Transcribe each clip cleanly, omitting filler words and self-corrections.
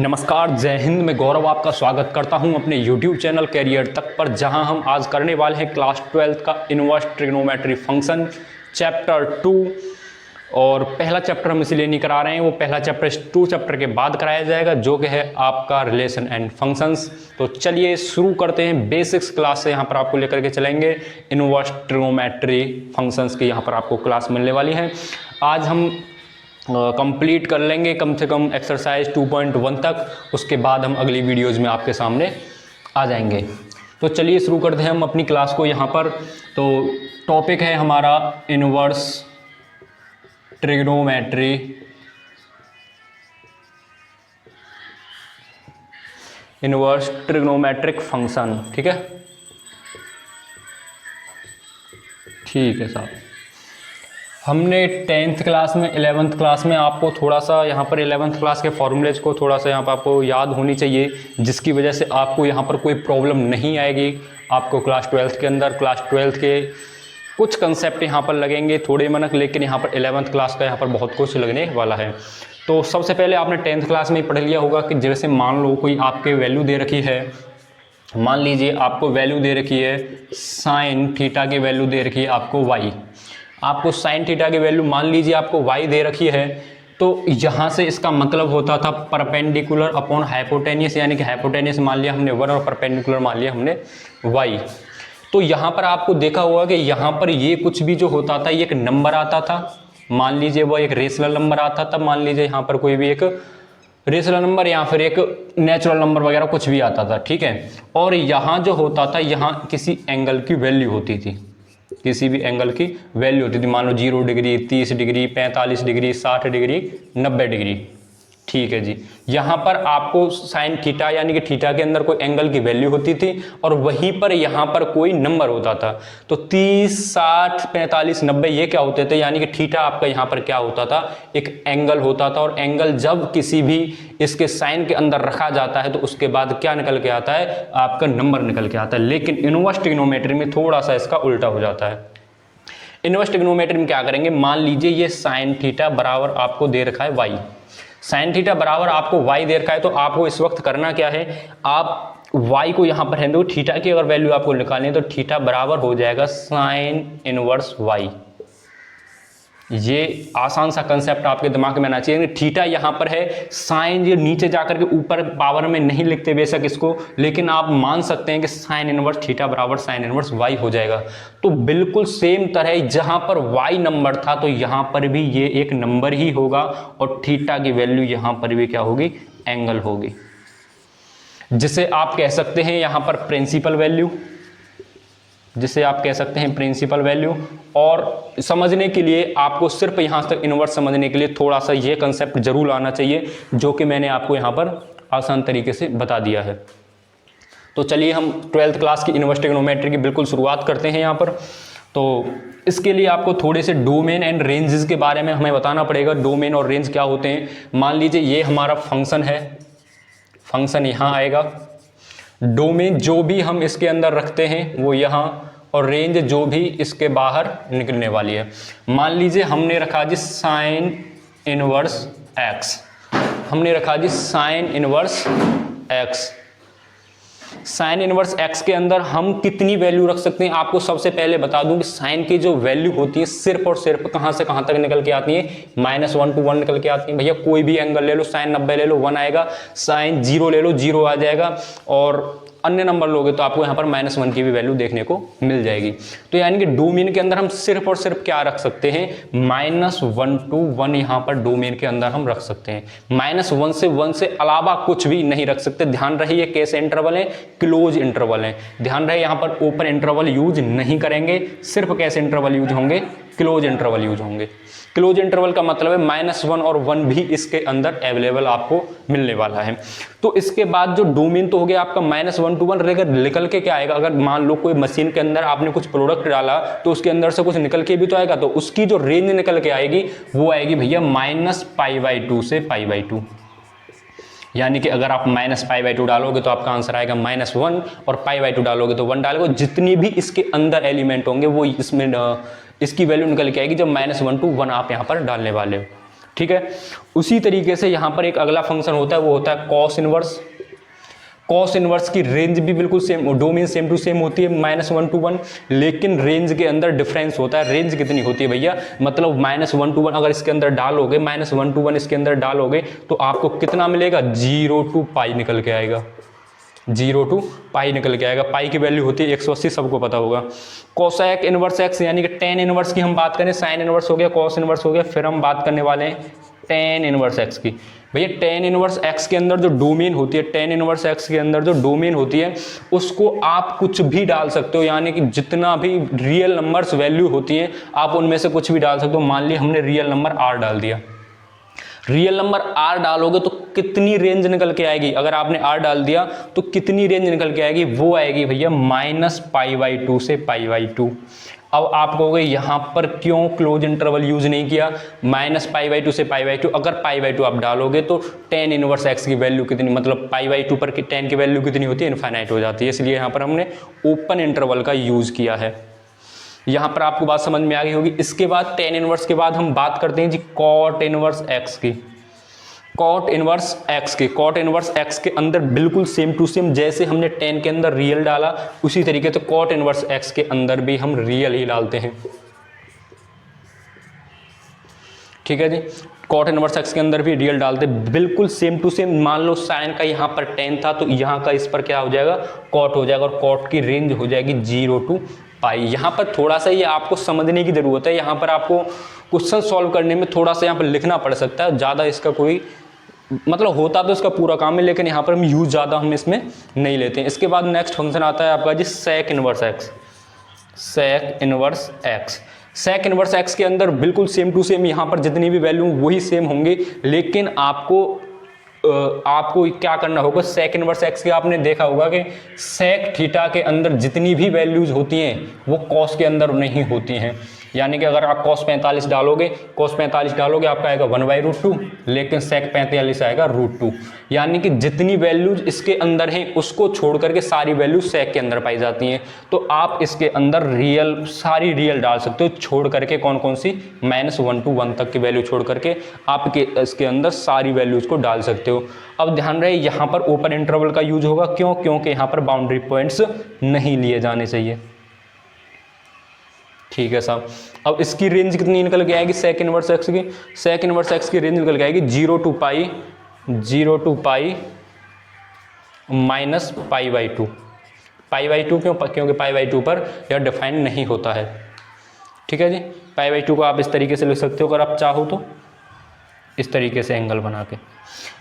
नमस्कार, जय हिंद। मैं गौरव आपका स्वागत करता हूं अपने YouTube चैनल कैरियर तक पर, जहां हम आज करने वाले हैं क्लास 12 का इनवर्स ट्रिग्नोमेट्री फंक्शन चैप्टर 2। और पहला चैप्टर हम इसलिए नहीं करा रहे हैं, वो पहला चैप्टर इस 2 चैप्टर के बाद कराया जाएगा, जो कि है आपका रिलेशन एंड फंक्शंस। तो चलिए शुरू करते हैं। बेसिक्स क्लास से यहाँ पर आपको लेकर के चलेंगे। इनवर्स ट्रिग्नोमेट्री फंक्शंस की यहाँ पर आपको क्लास मिलने वाली है। आज हम कंप्लीट कर लेंगे कम से कम एक्सरसाइज 2.1 तक। उसके बाद हम अगली वीडियोज़ में आपके सामने आ जाएंगे। तो चलिए शुरू करते हैं हम अपनी क्लास को यहाँ पर। तो टॉपिक है हमारा inverse trigonometry inverse trigonometric function. ठीक है साहब। हमने 10th क्लास में 11th क्लास में आपको थोड़ा सा यहाँ पर 11th क्लास के फॉर्मूलेज को थोड़ा सा यहाँ पर आपको याद होनी चाहिए, जिसकी वजह से आपको यहाँ पर कोई प्रॉब्लम नहीं आएगी। आपको क्लास 12th के अंदर क्लास 12th के कुछ कंसेप्ट यहाँ पर लगेंगे थोड़े मनक, लेकिन यहाँ पर 11th क्लास का यहाँ पर बहुत कुछ लगने वाला है। तो सबसे पहले आपने 10th क्लास में ही पढ़ लिया होगा कि जैसे मान लो कोई आपके वैल्यू दे रखी है। मान लीजिए आपको वैल्यू दे रखी है साइन थीटा की वैल्यू दे रखी है आपको वाई। आपको साइन थीटा की वैल्यू मान लीजिए आपको y दे रखी है। तो यहाँ से इसका मतलब होता था परपेंडिकुलर अपॉन हाइपोटेनियस, यानी कि हाइपोटेनियस मान लिया हमने 1 और परपेंडिकुलर मान लिया हमने y। तो यहाँ पर आपको देखा होगा कि यहाँ पर ये कुछ भी जो होता था ये एक नंबर आता था। मान लीजिए वो एक रेशनल नंबर आता था। मान लीजिए यहाँ पर कोई भी एक रेशनल नंबर या फिर एक नेचुरल नंबर वगैरह कुछ भी आता था। ठीक है। और यहाँ जो होता था, यहाँ किसी एंगल की वैल्यू होती थी, किसी भी एंगल की वैल्यू होती थी। मान लो 0 degree, 30 degree, 45 degree, 60 degree, 90 degree. ठीक है जी। यहाँ पर आपको साइन थीटा यानी कि थीटा के अंदर कोई एंगल की वैल्यू होती थी और वहीं पर यहाँ पर कोई नंबर होता था। तो 30, 60, 45, 90 ये क्या होते थे, यानी कि थीटा आपका यहाँ पर क्या होता था, एक एंगल होता था। और एंगल जब किसी भी इसके साइन के अंदर रखा जाता है तो उसके बाद क्या निकल के आता है, आपका नंबर निकल के आता है। लेकिन इनवर्स ट्रिग्नोमेट्री में थोड़ा सा इसका उल्टा हो जाता है। इनवर्स ट्रिग्नोमेट्री में क्या करेंगे, मान लीजिए ये साइन थीटा बराबर आपको दे रखा है वाई। साइन थीटा बराबर आपको y दे रखा है। तो आपको इस वक्त करना क्या है, आप y को यहाँ पर है तो थीटा की अगर वैल्यू आपको निकालनी है तो थीटा बराबर हो जाएगा साइन इनवर्स y। ये आसान सा कंसेप्ट आपके दिमाग में आना चाहिए। थीटा यहाँ पर है, साइन ये नीचे जाकर के ऊपर पावर में नहीं लिखते बेशक इसको, लेकिन आप मान सकते हैं कि साइन इनवर्स थीटा बराबर साइन इनवर्स y हो जाएगा। तो बिल्कुल सेम तरह जहाँ पर y नंबर था तो यहाँ पर भी ये एक नंबर ही होगा और थीटा की वैल्यू यहाँ पर भी क्या होगी, एंगल होगी, जिसे आप कह सकते हैं यहाँ पर प्रिंसिपल वैल्यू, जिसे आप कह सकते हैं प्रिंसिपल वैल्यू। और समझने के लिए आपको सिर्फ यहाँ तक इनवर्स समझने के लिए थोड़ा सा ये कंसेप्ट जरूर आना चाहिए, जो कि मैंने आपको यहाँ पर आसान तरीके से बता दिया है। तो चलिए हम 12th क्लास की इनवर्स ट्रिग्नोमेट्री की बिल्कुल शुरुआत करते हैं यहाँ पर। तो इसके लिए आपको थोड़े से डोमेन एंड रेंजेस के बारे में हमें बताना पड़ेगा। डोमेन और रेंज क्या होते हैं। मान लीजिए ये हमारा फंक्शन है, फंक्शन यहाँ आएगा। डोमेन जो भी हम इसके अंदर रखते हैं वो यहाँ, और रेंज जो भी इसके बाहर निकलने वाली है। मान लीजिए हमने रखा जी साइन इनवर्स x, हमने रखा G sine inverse x। Sine inverse x के अंदर हम कितनी वैल्यू रख सकते हैं, आपको सबसे पहले बता दूं कि साइन की जो वैल्यू होती है सिर्फ और सिर्फ कहां से कहां तक निकल के आती है, -1 to 1 निकल के आती है। भैया कोई भी एंगल ले लो, साइन 90 ले लो 1 आएगा, साइन 0 ले लो 0 आ जाएगा, और अन्य नंबर लोगे तो आपको यहाँ पर -1 की भी वैल्यू देखने को मिल जाएगी। तो यानी कि डोमेन के अंदर हम सिर्फ और सिर्फ क्या रख सकते हैं, -1 to 1 यहाँ पर डोमेन के अंदर हम रख सकते हैं। -1 से 1 से अलावा कुछ भी नहीं रख सकते। ध्यान रहे ये कैसे इंटरवल है, क्लोज इंटरवल है। ध्यान रहे यहाँ पर ओपन इंटरवल यूज नहीं करेंगे, सिर्फ कैसे इंटरवल यूज होंगे, क्लोज इंटरवल यूज होंगे। क्लोज इंटरवल का मतलब है -1 और 1 भी इसके अंदर अवेलेबल आपको मिलने वाला है। तो इसके बाद जो डोमेन तो हो गया आपका -1 to 1 निकल के क्या आएगा, अगर मान लो कोई मशीन के अंदर आपने कुछ प्रोडक्ट डाला तो उसके अंदर से कुछ निकल के भी तो आएगा, तो उसकी जो रेंज निकल के आएगी वो आएगी भैया -π/2 से π/2। यानी कि अगर आप -π/2 डालोगे तो आपका आंसर आएगा -1, और π/2 डालोगे तो 1 डालोगे। जितनी भी इसके अंदर एलिमेंट होंगे वो इसमें इसकी वैल्यू निकल के आएगी जब -1 to 1 आप यहाँ पर डालने वाले हो। ठीक है। उसी तरीके से यहाँ पर एक अगला फंक्शन होता है, वो होता है कॉस इनवर्स। कॉस इनवर्स की रेंज भी बिल्कुल same, domain same to same होती है -1 to 1, लेकिन रेंज के अंदर डिफरेंस होता है। रेंज कितनी होती है भैया, मतलब -1 to 1 अगर इसके अंदर डालोगे, -1 to 1 इसके अंदर डालोगे तो आपको कितना मिलेगा, 0 to पाई निकल के आएगा, 0 to पाई निकल के आएगा। पाई की वैल्यू होती है 180, सबको पता होगा। कोसेक इनवर्स एक्स यानी कि टेन इनवर्स की हम बात करें, साइन इनवर्स हो गया, कॉस इनवर्स हो गया, फिर हम बात करने वाले हैं टेन इनवर्स एक्स की। भैया टेन इनवर्स एक्स के अंदर जो डोमेन होती है, टेन इनवर्स एक्स के अंदर जो डोमेन होती है उसको आप कुछ भी डाल सकते हो, यानी कि जितना भी रियल नंबर्स वैल्यू होती है आप उनमें से कुछ भी डाल सकते हो। मान लिया हमने रियल नंबर आर डाल दिया, रियल नंबर आर डालोगे तो कितनी रेंज निकल के आएगी, अगर आपने आर डाल दिया तो कितनी रेंज निकल के आएगी, वो आएगी भैया -π/2 से π/2। अब आप कहोगे यहां पर क्यों क्लोज इंटरवल यूज नहीं किया, -π/2 से π/2, अगर π/2 आप डालोगे तो टेन इनवर्स एक्स की वैल्यू कितनी, मतलब π/2 पर टेन की वैल्यू कितनी होती है, इनफाइनाइट हो जाती है, इसलिए यहां पर हमने ओपन इंटरवल का यूज किया है। यहां पर आपको बात समझ में आ गई होगी। इसके बाद टेन इनवर्स के बाद हम बात करते हैं जी कॉट इनवर्स एक्स की। कॉट इनवर्स एक्स के, कॉट इनवर्स एक्स के अंदर बिल्कुल सेम टू सेम जैसे हमने टेन के अंदर रियल डाला उसी तरीके से कॉट इनवर्स एक्स के अंदर भी हम रियल ही डालते हैं, ठीक है जी। कॉट इनवर्स एक्स के अंदर भी रियल डालते बिल्कुल सेम टू सेम। मान लो साइन का यहाँ पर टेन था तो यहाँ का इस पर क्या हो जाएगा, कॉट हो जाएगा, और कॉट की रेंज हो जाएगी 0 to पाई। यहाँ पर थोड़ा सा ये आपको समझने की जरूरत है, यहाँ पर आपको क्वेश्चन सॉल्व करने में थोड़ा सा यहाँ पर लिखना पड़ सकता है, ज़्यादा इसका कोई मतलब होता तो इसका पूरा काम है, लेकिन यहाँ पर हम यूज ज़्यादा हम इसमें नहीं लेते हैं। इसके बाद नेक्स्ट फंक्शन आता है आपका G sec inverse x. Sec inverse x, sec inverse x के अंदर बिल्कुल सेम टू सेम यहाँ पर जितनी भी वैल्यू वही सेम होंगे, लेकिन आपको क्या करना होगा, सेक इनवर्स एक्स के आपने देखा होगा कि सेक थीटा के अंदर जितनी भी वैल्यूज होती हैं वो कॉस के अंदर नहीं होती हैं। यानी कि अगर आप cos 45 डालोगे, cos 45 डालोगे आपका आएगा 1/√2, लेकिन sec 45 आएगा √2। यानी कि जितनी वैल्यूज इसके अंदर हैं उसको छोड़ करके सारी वैल्यूज sec के अंदर पाई जाती हैं। तो आप इसके अंदर रियल, सारी रियल डाल सकते हो, छोड़ करके कौन कौन सी, -1 to 1 तक की वैल्यू छोड़ करके आप इसके अंदर सारी वैल्यूज को डाल सकते हो। अब ध्यान रहे यहाँ पर ओपन इंटरवल का यूज होगा, क्यों, क्योंकि यहाँ पर बाउंड्री पॉइंट्स नहीं लिए जाने चाहिए, ठीक है साहब। अब इसकी रेंज कितनी निकल के आएगी सेक इनवर्स एक्स की, सेक इनवर्स एक्स की रेंज निकल के आएगी 0 to पाई -π/2। π/2 क्यों, क्योंकि π/2 पर यह डिफाइन नहीं होता है, ठीक है जी। π/2 को आप इस तरीके से लिख सकते हो अगर आप चाहो तो, इस तरीके से एंगल बना के।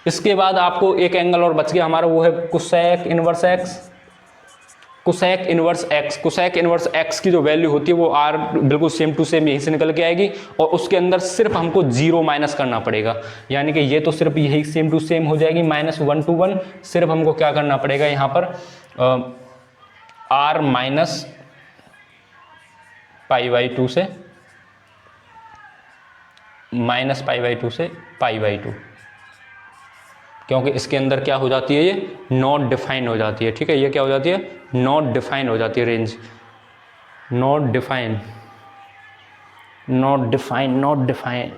इसके बाद आपको एक एंगल और बच गया हमारा, वो है cosec inverse x. Cosec inverse x, cosec inverse x की जो वैल्यू होती है वो आर बिल्कुल सेम टू सेम यहीं से निकल के आएगी, और उसके अंदर सिर्फ हमको 0 माइनस करना पड़ेगा। यानी कि ये तो सिर्फ यही सेम टू सेम हो जाएगी -1 to 1, सिर्फ हमको क्या करना पड़ेगा यहाँ पर आर -π/2 से -π/2 से π/2, क्योंकि इसके अंदर क्या हो जाती है, ये नॉट डिफाइन हो जाती है, ठीक है। ये क्या हो जाती है, नॉट डिफाइन हो जाती है range, not define, not define, not define.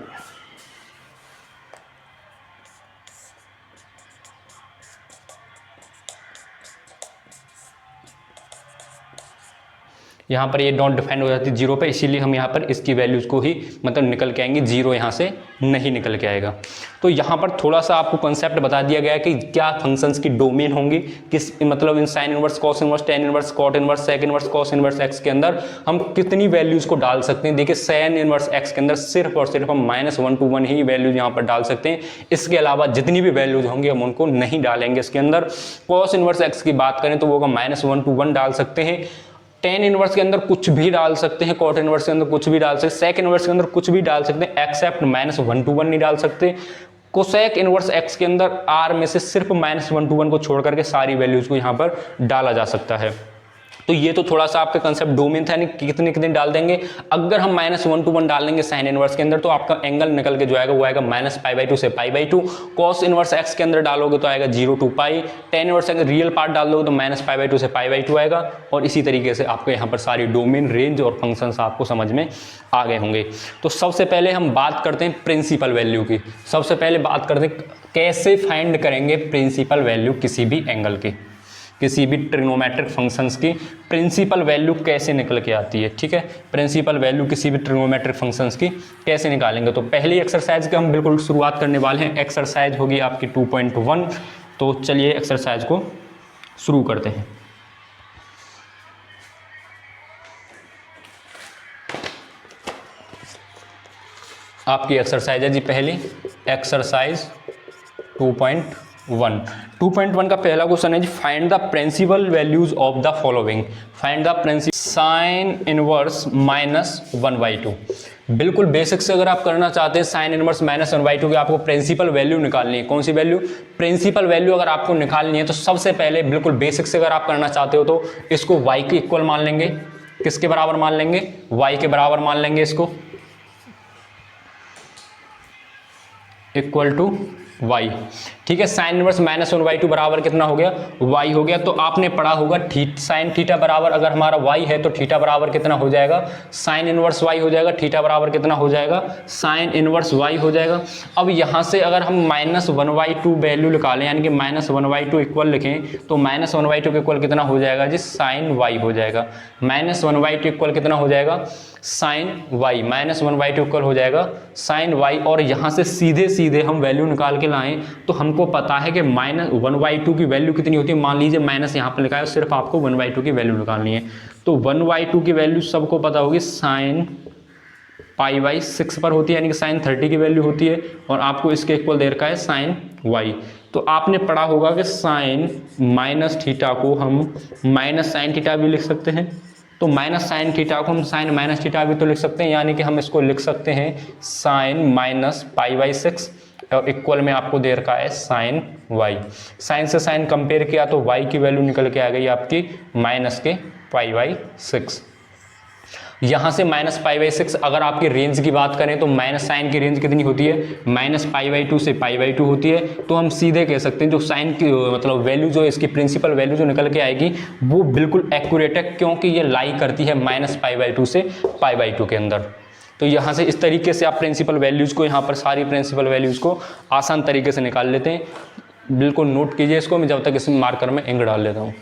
यहाँ पर ये नॉट डिफाइंड हो जाती है 0 पे, इसीलिए हम यहाँ पर इसकी वैल्यूज़ को ही मतलब निकल के आएंगे, 0 यहाँ से नहीं निकल के आएगा। तो यहाँ पर थोड़ा सा आपको कंसेप्ट बता दिया गया है कि क्या फंक्शंस की डोमेन होंगी, किस मतलब इन sine inverse, cos inverse, tan inverse, cot inverse, sec inverse, cos inverse x के अंदर हम कितनी वैल्यूज़ को डाल सकते हैं। देखिए साइन इनवर्स एक्स के अंदर सिर्फ और सिर्फ हम -1 to 1 ही वैल्यूज यहाँ पर डाल सकते हैं, इसके अलावा जितनी भी वैल्यूज होंगी हम उनको नहीं डालेंगे इसके अंदर। कॉस इनवर्स एक्स की बात करें तो वो -1 to 1 डाल सकते हैं, टेन इनवर्स के अंदर कुछ भी डाल सकते हैं, कॉट इनवर्स के अंदर कुछ भी डाल सकते हैं, सेक इनवर्स के अंदर कुछ भी डाल सकते हैं, एक्सेप्ट -1 to 1 नहीं डाल सकते। कोसेक इनवर्स एक्स के अंदर आर में से सिर्फ -1 to 1 को छोड़ करके सारी वैल्यूज को यहाँ पर डाला जा सकता है। तो ये तो थोड़ा सा आपका कंसेप्ट डोमेन था, यानी कितने कितने डाल देंगे। अगर हम -1 to 1 डाल देंगे साइन इनवर्स के अंदर तो आपका एंगल निकल के जो आएगा वो आएगा -π/2 से π/2। कॉस इनवर्स x के अंदर डालोगे तो आएगा 0 to π। टेन इनवर्स अगर रियल पार्ट डाल दोगे तो -π/2 से π/2 आएगा। और इसी तरीके से आपको यहाँ पर सारी डोमेन, रेंज और फंक्शंस आपको समझ में आ गए होंगे। तो सबसे पहले हम बात करते हैं प्रिंसिपल वैल्यू की। सबसे पहले बात करते हैं कैसे फाइंड करेंगे प्रिंसिपल वैल्यू किसी भी एंगल की, किसी भी ट्रिग्नोमेट्रिक फंक्शंस की प्रिंसिपल वैल्यू कैसे निकल के आती है। ठीक है, प्रिंसिपल वैल्यू किसी भी ट्रिग्नोमेट्रिक फंक्शंस की कैसे निकालेंगे। तो पहली एक्सरसाइज के हम बिल्कुल शुरुआत करने वाले हैं। एक्सरसाइज होगी आपकी 2.1। तो चलिए एक्सरसाइज को शुरू करते हैं। आपकी एक्सरसाइज है जी पहली, एक्सरसाइज 2.1। 2.1 का पहला क्वेश्चन है जी, find the principal values of the following. Find the principal sine inverse -1/2। बिल्कुल बेसिक से अगर आप करना चाहते हैं साइन इनवर्स -1/2 की आपको प्रिंसिपल वैल्यू निकालनी है। कौन सी वैल्यू? प्रिंसिपल वैल्यू अगर आपको निकालनी है तो सबसे पहले बिल्कुल बेसिक से अगर आप करना चाहते हो तो इसको y के इक्वल मान लेंगे। किसके बराबर मान लेंगे? y के बराबर मान लेंगे इसको, इक्वल टू y। ठीक है, साइन इनवर्स -1/2 बराबर कितना हो गया? y हो गया। तो आपने पढ़ा होगा साइन थीटा बराबर, अगर हमारा y है तो थीटा बराबर कितना हो जाएगा? साइन इनवर्स y हो जाएगा। थीटा बराबर कितना हो जाएगा? साइन इनवर्स y हो जाएगा। अब यहाँ से अगर हम -1/2 वैल्यू निकालें, यानी कि -1/2 इक्वल लिखें तो -1/2 के इक्वल कितना हो जाएगा जी? साइन y हो जाएगा। -1/2 इक्वल कितना हो जाएगा? Sign y। -1/2 इक्वल हो जाएगा साइन y। और यहाँ से सीधे सीधे हम वैल्यू निकाल के लाएं तो हमको पता है कि -1/2 की वैल्यू कितनी होती है। मान लीजिए माइनस यहाँ पर लिखा है, सिर्फ आपको 1/2 की वैल्यू निकालनी है। तो 1/2 की वैल्यू सबको पता होगी साइन π/6 पर होती है, यानी कि साइन 30 की वैल्यू होती है। और आपको इसके इक्वल दे रखा है साइन y। तो आपने पढ़ा होगा कि साइन माइनस थीटा को हम माइनस साइन थीटा भी लिख सकते हैं। तो माइनस साइन थीटा को हम साइन माइनस थीटा भी तो लिख सकते हैं, यानी कि हम इसको लिख सकते हैं साइन -π/6 और इक्वल में आपको दे रखा है साइन y। साइन से साइन कंपेयर किया तो y की वैल्यू निकल के आ गई आपकी -π/6। यहाँ से -π/6 अगर आपकी रेंज की बात करें तो माइनस साइन की रेंज कितनी होती है? -π/2 से π/2 होती है। तो हम सीधे कह सकते हैं जो साइन की मतलब वैल्यू जो इसकी प्रिंसिपल वैल्यू जो निकल के आएगी वो बिल्कुल एक्यूरेट है, क्योंकि ये लाई करती है -π/2 से π/2 के अंदर। तो यहाँ से इस तरीके से आप प्रिंसिपल वैल्यूज़ को, यहाँ पर सारी प्रिंसिपल वैल्यूज़ को आसान तरीके से निकाल लेते हैं। बिल्कुल नोट कीजिए इसको, मैं जब तक इस मार्कर में इंक डाल लेता हूँ।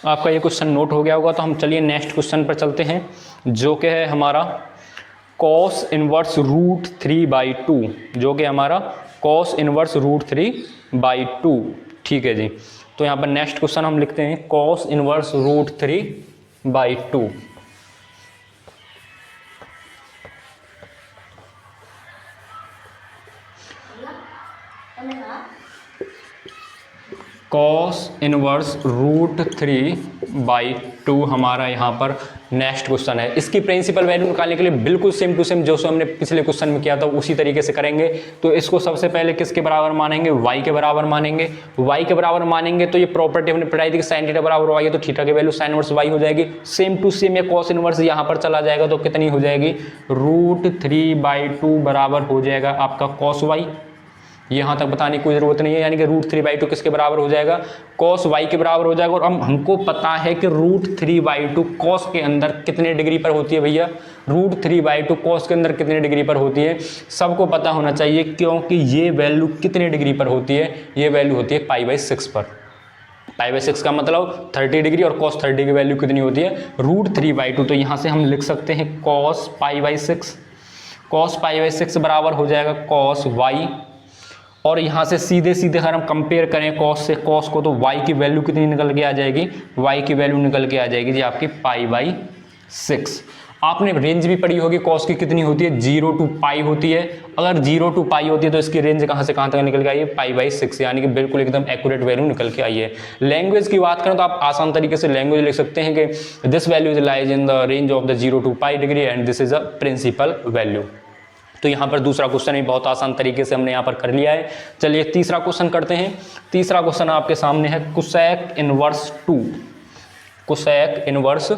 आपका ये क्वेश्चन नोट हो गया होगा। तो हम चलिए नेक्स्ट क्वेश्चन पर चलते हैं, जो कि है हमारा cos इनवर्स √3/2, जो कि हमारा cos इनवर्स √3/2। ठीक है जी। तो यहाँ पर नेक्स्ट क्वेश्चन हम लिखते हैं cos इनवर्स √3/2। cos इनवर्स √3/2 हमारा यहाँ पर नेक्स्ट क्वेश्चन है। इसकी प्रिंसिपल वैल्यू निकालने के लिए बिल्कुल सेम टू सेम जो हमने पिछले क्वेश्चन में किया था उसी तरीके से करेंगे। तो इसको सबसे पहले किसके बराबर मानेंगे? y के बराबर मानेंगे। y के बराबर मानेंगे तो ये प्रॉपर्टी हमने पढ़ाई थी कि साइन थीटा बराबर y है तो थीटा की वैल्यू साइन इनवर्स y हो जाएगी। सेम टू सेम ये cos इनवर्स यहाँ पर चला जाएगा तो कितनी हो जाएगी? √3/2 बराबर हो जाएगा आपका cos y। यहाँ तक बताने की कोई ज़रूरत नहीं है, यानी कि √3/2 किसके बराबर हो जाएगा? cos y के बराबर हो जाएगा। और हमको पता है कि √3/2 cos के अंदर कितने डिग्री पर होती है भैया? √3/2 cos के अंदर कितने डिग्री पर होती है सबको पता होना चाहिए, क्योंकि ये वैल्यू कितने डिग्री पर होती है? ये वैल्यू होती है π/6 पर। π/6 का मतलब 30 डिग्री, और cos 30 की वैल्यू कितनी होती है, √3/2। तो यहाँ से हम लिख सकते हैं cos π/6, cos π/6 बराबर हो जाएगा cos y, और यहाँ से सीधे सीधे अगर हम कंपेयर करें cos से cos को, तो y की वैल्यू कितनी निकल के आ जाएगी, y की वैल्यू निकल के आ जाएगी जी आपकी π/6। आपने रेंज भी पढ़ी होगी cos की कितनी होती है, 0 to π होती है। अगर 0 to π होती है तो इसकी रेंज कहाँ से कहाँ तक निकल के आई है, π/6, यानी कि बिल्कुल एकदम एक्यूरेट वैल्यू निकल के आई है। लैंग्वेज की बात करें तो आप आसान तरीके से लैंग्वेज लिख सकते हैं कि this value is lies in the range of the 0 to π degree and this is a principal value. तो यहाँ पर दूसरा क्वेश्चन भी बहुत आसान तरीके से हमने यहाँ पर कर लिया है। चलिए तीसरा क्वेश्चन करते हैं। तीसरा क्वेश्चन आपके सामने है कोसेक इनवर्स 2, कोसेक इनवर्स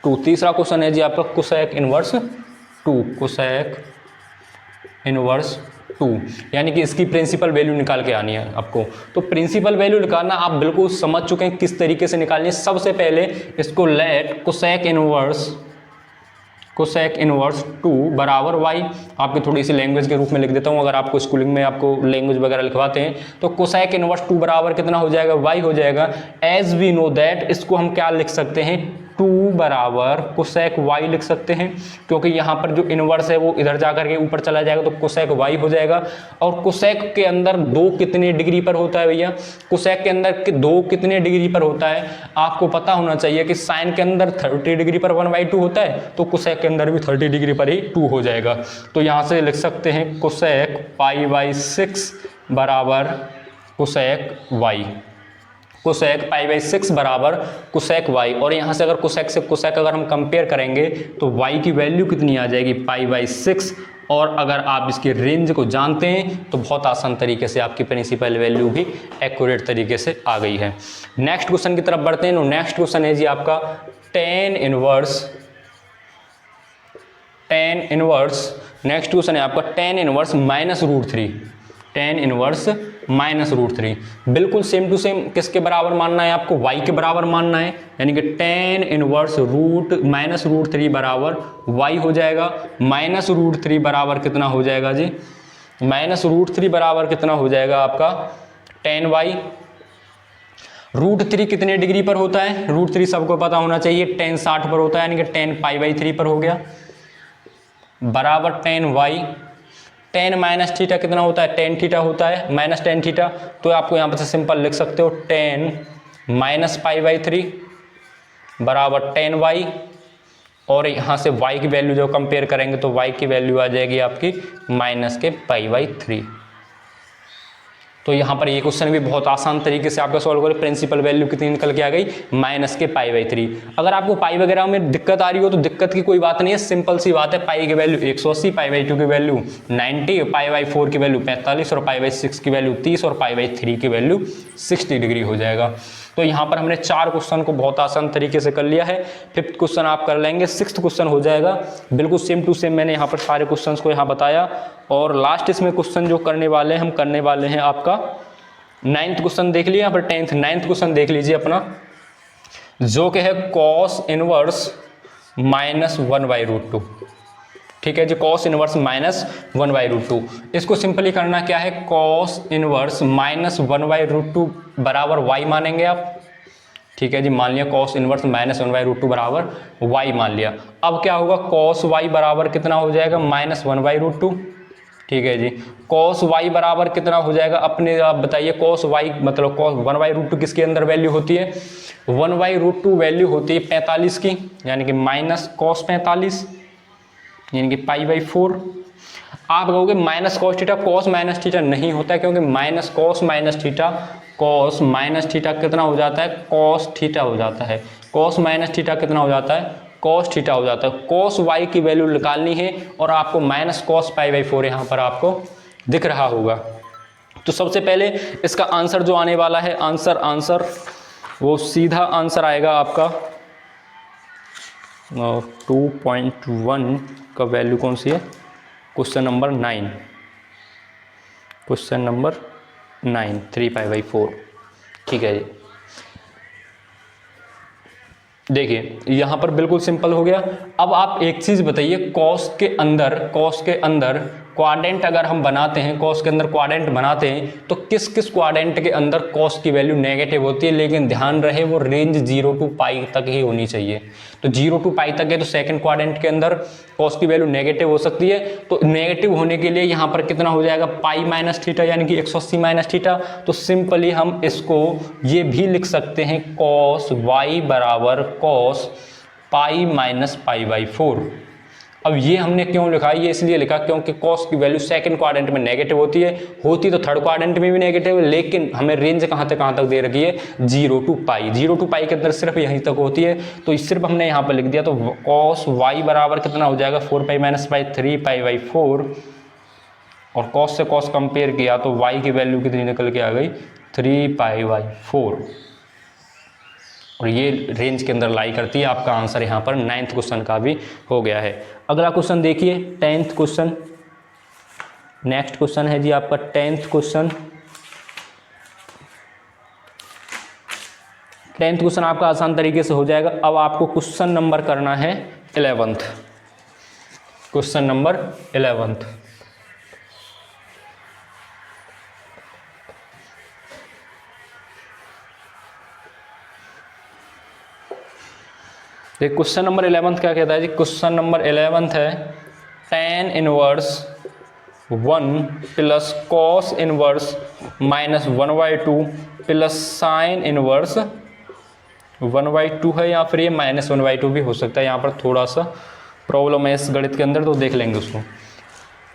2। तीसरा क्वेश्चन है जी आपका कोसेक इनवर्स 2, कोसेक इनवर्स 2, यानी कि इसकी प्रिंसिपल वैल्यू निकाल के आनी है आपको। तो प्रिंसिपल वैल्यू निकालना आप बिल्कुल समझ चुके हैं किस तरीके से निकालनी है। सबसे पहले इसको लेट कोसेक इनवर्स 2 बराबर y, आपकी थोड़ी सी लैंग्वेज के रूप में लिख देता हूँ। अगर आपको स्कूलिंग में आपको लैंग्वेज वगैरह लिखवाते हैं तो कोसेक इनवर्स 2 बराबर कितना हो जाएगा, y हो जाएगा। एज वी नो दैट, इसको हम क्या लिख सकते हैं, 2 बराबर कोसेक y लिख सकते हैं, क्योंकि यहाँ पर जो इनवर्स है वो इधर जाकर के ऊपर चला जाएगा तो कोसेक y हो जाएगा। और कोसेक के अंदर 2 कितने डिग्री पर होता है भैया, कोसेक के अंदर 2 कितने डिग्री पर होता है, आपको पता होना चाहिए कि साइन के अंदर 30 डिग्री पर 1/2 होता है, तो कोसेक के अंदर भी 30 डिग्री पर ही 2 हो जाएगा। तो यहाँ से लिख सकते हैं कोसेक π/6 बराबर कोसेक y, कोसेक π/6 बराबर कोसेक y। और यहाँ से अगर कोसेक से कोसेक अगर हम कंपेयर करेंगे तो y की वैल्यू कितनी आ जाएगी, π/6। और अगर आप इसकी रेंज को जानते हैं तो बहुत आसान तरीके से आपकी प्रिंसिपल वैल्यू भी एक्यूरेट तरीके से आ गई है। नेक्स्ट क्वेश्चन की तरफ बढ़ते हैं। नेक्स्ट क्वेश्चन है जी आपका tan इनवर्स, नेक्स्ट क्वेश्चन है आपका tan इनवर्स -√3, tan इनवर्स -√3। बिल्कुल सेम टू सेम किसके बराबर मानना है आपको, y के बराबर मानना है, यानी कि tan इनवर्स -√3 बराबर y हो जाएगा। -√3 बराबर कितना हो जाएगा जी, -√3 बराबर कितना हो जाएगा आपका tan y। √3 कितने डिग्री पर होता है, √3 सबको पता होना चाहिए, tan 60 पर होता है, यानी कि tan π/3 पर हो गया, बराबर tan y। tan minus theta कितना होता है, tan थीटा होता है, माइनस tan थीटा। तो आपको यहाँ पर से सिंपल लिख सकते हो tan -π/3 बराबर tan y, और यहाँ से y की वैल्यू जो कंपेयर करेंगे तो y की वैल्यू आ जाएगी आपकी -π/3। तो यहाँ पर ये क्वेश्चन भी बहुत आसान तरीके से आपका सॉल्व करें। प्रिंसिपल वैल्यू कितनी निकल के आ गई, -π/3। अगर आपको पाई वगैरह में दिक्कत आ रही हो तो दिक्कत की कोई बात नहीं है, सिंपल सी बात है। पाई की वैल्यू 180, π/2 की वैल्यू 90, π/4 की वैल्यू 45 और π/6 की वैल्यू 30 और π/3 की वैल्यू 60 डिग्री हो जाएगा। तो यहाँ पर हमने 4 क्वेश्चन को बहुत आसान तरीके से कर लिया है। 5th क्वेश्चन आप कर लेंगे, 6th क्वेश्चन हो जाएगा बिल्कुल सेम टू सेम। मैंने यहाँ पर सारे क्वेश्चंस को यहाँ बताया, और लास्ट इसमें क्वेश्चन जो करने वाले हैं हम करने वाले हैं आपका 9th क्वेश्चन देख लिया, यहाँ पर 9th क्वेश्चन देख लीजिए अपना, जो कि है cos इनवर्स -1/√2। ठीक है जी, cos इनवर्स -1/√2। इसको सिंपली करना क्या है, cos इनवर्स -1/√2 बराबर y मानेंगे आप। ठीक है जी, मान लिया cos इनवर्स -1/√2 बराबर y मान लिया। अब क्या होगा, cos y बराबर कितना हो जाएगा, -1/√2। ठीक है जी, cos y बराबर कितना हो जाएगा, अपने आप बताइए। cos y मतलब cos 1/√2 किसके अंदर वैल्यू होती है, 1/√2 वैल्यू होती है 45 की, यानी कि -cos 45 यानी कि π/4। आप कहोगे minus cos theta, cos minus theta नहीं होता है, क्योंकि cos माइनस थीटा कितना हो जाता है, cos थीटा हो जाता है। cos माइनस थीटा कितना हो जाता है, cos थीटा हो जाता है। cos y की वैल्यू निकालनी है, और आपको -cos π/4 यहाँ पर आपको दिख रहा होगा। तो सबसे पहले इसका आंसर जो आने वाला है, आंसर वो सीधा आंसर आएगा आपका 2.1 का वैल्यू कौन सी है, क्वेश्चन नंबर 9, 3π/4। ठीक है जी, देखिए यहाँ पर बिल्कुल सिंपल हो गया। अब आप एक चीज बताइए, cos के अंदर क्वाड्रेंट अगर हम बनाते हैं, कॉस के अंदर क्वाड्रेंट बनाते हैं, तो किस किस क्वाड्रेंट के अंदर कॉस की वैल्यू नेगेटिव होती है, लेकिन ध्यान रहे वो रेंज 0 to पाई तक ही होनी चाहिए। तो 0 to पाई तक है तो सेकंड क्वाड्रेंट के अंदर कॉस की वैल्यू नेगेटिव हो सकती है। तो नेगेटिव होने के लिए यहाँ पर कितना हो जाएगा, पाई माइनस थीटा यानी कि 180 माइनस थीटा। तो सिंपली हम इसको ये भी लिख सकते हैं कॉस वाई बराबर cos pi minus pi by 4। अब ये हमने क्यों लिखा, ये इसलिए लिखा क्योंकि कॉस की वैल्यू सेकंड क्वाड्रेंट में नेगेटिव होती है, होती तो थर्ड क्वाड्रेंट में भी नेगेटिव है, लेकिन हमें रेंज कहाँ तक दे रखी है, 0 to पाई। 0 to पाई के अंदर सिर्फ यहीं तक होती है, तो सिर्फ हमने यहाँ पर लिख दिया। तो कॉस वाई बराबर कितना हो जाएगा, 4 pi minus pi 3 pi by 4, और कॉस से कॉस कंपेयर किया तो वाई की वैल्यू कितनी निकल के आ गई, 3 पाई बाई 4, और ये रेंज के अंदर लाई करती है। आपका आंसर यहाँ पर 9th क्वेश्चन का भी हो गया है। अगला क्वेश्चन देखिए 10th क्वेश्चन। नेक्स्ट क्वेश्चन है जी आपका 10th क्वेश्चन। 10th क्वेश्चन आपका आसान तरीके से हो जाएगा। अब आपको क्वेश्चन नंबर करना है 11th, question number 11th। Question number 11th क्या कहता है जी, क्वेश्चन नंबर 11th है tan inverse 1 plus cos inverse minus 1/2 plus sign inverse 1/2 है, या फिर ये माइनस 1/2 भी हो सकता है। यहाँ पर थोड़ा सा प्रॉब्लम है इस गणित के अंदर, तो देख लेंगे उसको।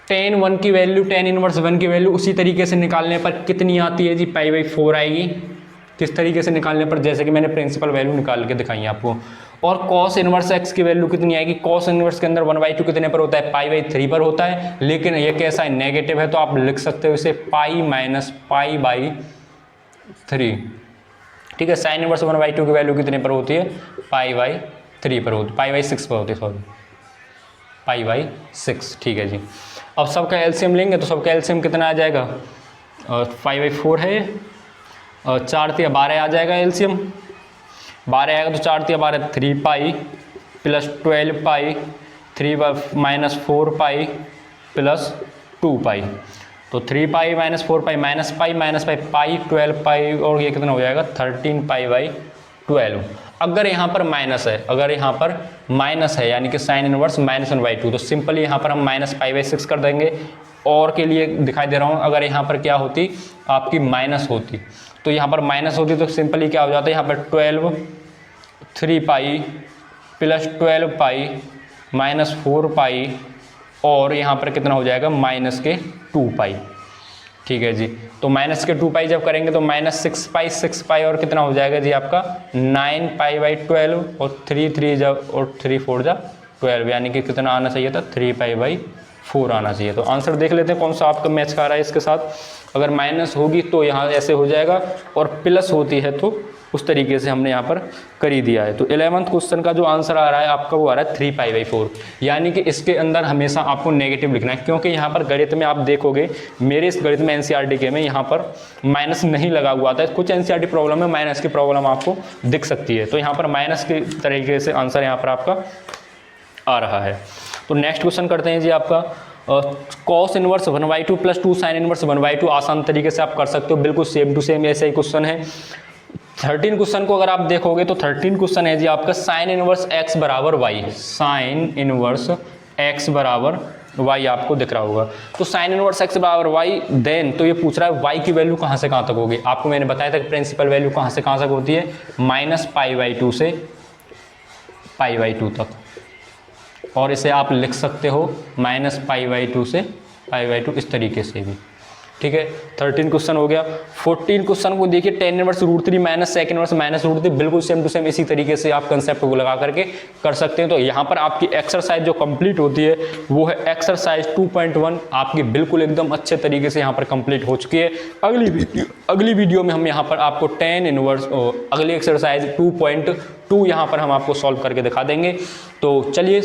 tan 1 की वैल्यू, tan इनवर्स 1 की वैल्यू उसी तरीके से निकालने पर कितनी आती है जी, पाई बाई 4 आएगी। किस तरीके से निकालने पर, जैसे कि मैंने प्रिंसिपल वैल्यू निकाल के दिखाई है आपको। और कॉस इनवर्स एक्स की वैल्यू कितनी आएगी, कॉस इनवर्स के अंदर 1/2 कितने पर होता है, पाई बाई 3 पर होता है, लेकिन ये कैसा है, नेगेटिव है, तो आप लिख सकते हो इसे पाई माइनस पाई बाई 3। ठीक है, साइन इनवर्स 1/2 की वैल्यू कितने पर होती है, पाई बाई 3 पर होती है, पाई बाई 6 पर होती है, सॉरी पाई बाई 6। ठीक है जी। अब सबका एलसीएम लेंगे तो सबका एलसीएम कितना आ जाएगा, 5/4 है, 4 तिया 12 आ जाएगा एलसीएम। 12 आएगा तो 4 तिया 12 3 पाई प्लस 12 पाई 3 माइनस 4 पाई प्लस 2 पाई। तो 3 pi minus 4 pi minus pi पाई 12 पाई, और ये कितना हो जाएगा 13 पाई बाई 12। अगर यहाँ पर माइनस है, अगर यहाँ पर माइनस है यानी कि साइन इनवर्स माइनस 1/2, तो सिंपली यहाँ पर हम माइनस पाई बाई 6 कर देंगे। और के लिए दिखाई दे रहा हूँ, अगर यहाँ पर क्या होती, आपकी माइनस होती, तो यहाँ पर माइनस होती तो सिंपली क्या हो जाता है, यहाँ पर 12 3 पाई प्लस 12 पाई माइनस 4 पाई, और यहाँ पर कितना हो जाएगा माइनस के 2 पाई। ठीक है जी। तो माइनस के 2 पाई जब करेंगे तो माइनस 6 पाई और कितना हो जाएगा जी आपका 9 पाई बाई 12, और 3 जब और 3 4 जा 12, यानी कि कितना आना चाहिए था 3 पाई बाई 4 आना चाहिए। तो आंसर देख लेते हैं कौन सा आपका मैच का आ रहा है इसके साथ। अगर माइनस होगी तो यहाँ ऐसे हो जाएगा, और प्लस होती है तो उस तरीके से हमने यहाँ पर कर ही दिया है। तो 11th क्वेश्चन का जो आंसर आ रहा है आपका वो आ रहा है 3 पाई बाई 4, यानी कि इसके अंदर हमेशा आपको नेगेटिव लिखना है, क्योंकि यहाँ पर गणित में आप देखोगे, मेरे इस गणित में एनसीईआरटी के में यहाँ पर माइनस नहीं लगा हुआ था। कुछ एनसीईआरटी प्रॉब्लम में माइनस की प्रॉब्लम आपको दिख सकती है, तो यहाँ पर माइनस के तरीके से आंसर यहाँ पर आपका आ रहा है। तो नेक्स्ट क्वेश्चन करते हैं जी आपका cos inverse 1/2 plus 2 sign inverse 1/2। आसान तरीके से आप कर सकते हो, बिल्कुल सेम टू सेम ऐसा ही क्वेश्चन है। 13 क्वेश्चन को अगर आप देखोगे तो 13 क्वेश्चन है जी आपका साइन इनवर्स x बराबर वाई, साइन इनवर्स x बराबर y आपको दिख रहा होगा। तो साइन इनवर्स x बराबर y, देन तो ये पूछ रहा है y की वैल्यू कहाँ से कहाँ तक होगी। आपको मैंने बताया था कि प्रिंसिपल वैल्यू कहाँ से कहाँ तक होती है, माइनस पाई बाई 2 से पाई बाई 2 तक, और इसे आप लिख सकते हो माइनस पाई बाई 2 से पाई बाई 2 इस तरीके से भी। ठीक है, 13 क्वेश्चन हो गया। 14 क्वेश्चन को देखिए, tan inverse √3 minus sec inverse minus √3, बिल्कुल सेम टू सेम इसी तरीके से आप कंसेप्ट को लगा करके कर सकते हैं। तो यहाँ पर आपकी एक्सरसाइज जो कंप्लीट होती है वो है एक्सरसाइज 2.1, आपकी बिल्कुल एकदम अच्छे तरीके से यहाँ पर कंप्लीट हो चुकी है। अगली वीडियो में हम यहाँ पर आपको tan इनवर्स अगली एक्सरसाइज 2.2 यहाँ पर हम आपको सॉल्व करके दिखा देंगे। तो चलिए,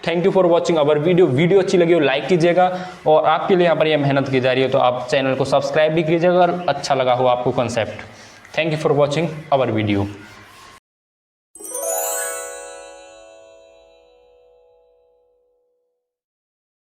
thank you for watching our video अच्छी लगी हो लाइक कीजिएगा, और आपके लिए यहाँ पर यह मेहनत की जा रही है तो आप चैनल को सब्सक्राइब भी कीजिएगा, और अच्छा लगा हो आपको concept. Thank you for watching our video.